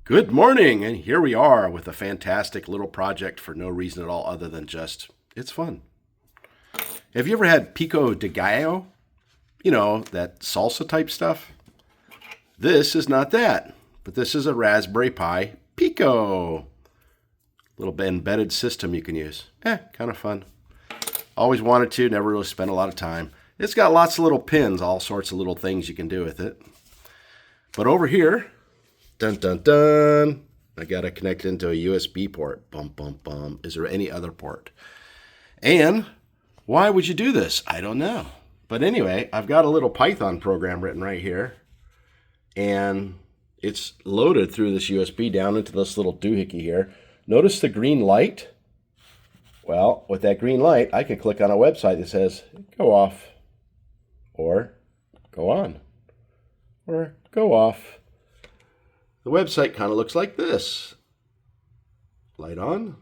Good morning, and here we are with a fantastic little project for no reason at all other than just it's fun. Have you ever had Pico de Gallo? You know, that salsa type stuff? This is not that, but this is a Raspberry Pi Pico. Little embedded system you can use. Kind of fun. Always wanted to, never really spent a lot of time. It's got lots of little pins, all sorts of little things you can do with it. But over here, dun dun dun, I got to connect it into a USB port. Bum, bum, bum. Is there any other port? And why would you do this? I don't know. But anyway, I've got a little Python program written right here. And it's loaded through this USB down into this little doohickey here. Notice the green light? Well, with that green light, I can click on a website that says, go off, or go on, or go off. The website kind of looks like this. Light on,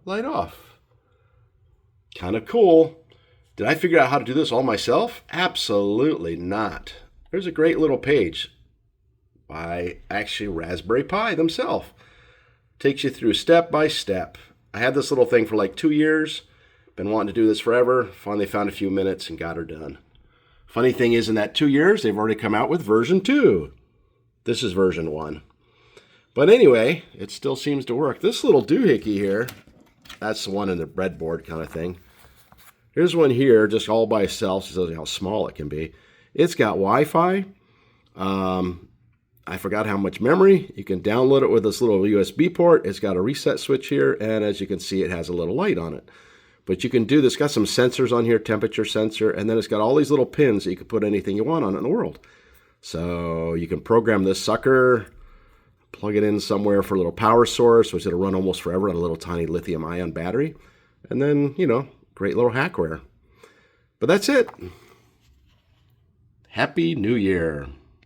light off. Kind of cool. Did I figure out how to do this all myself? Absolutely not. There's a great little page by actually Raspberry Pi themselves. Takes you through step by step. I had this little thing for like 2 years. Been wanting to do this forever. Finally found a few minutes and got her done. Funny thing is, in that 2 years, they've already come out with version 2. This is version 1. But anyway, it still seems to work. This little doohickey here, that's the one in the breadboard kind of thing. Here's one here, just all by itself. So shows you how small it can be. It's got Wi-Fi. I forgot how much memory. You can download it with this little USB port. It's got a reset switch here, and as you can see, it has a little light on it. But you can do this. It's got some sensors on here, temperature sensor, and then it's got all these little pins that you can put anything you want on it in the world. So you can program this sucker, plug it in somewhere for a little power source, which it'll run almost forever on a little tiny lithium-ion battery. And then, you know, great little hackware. But that's it. Happy New Year.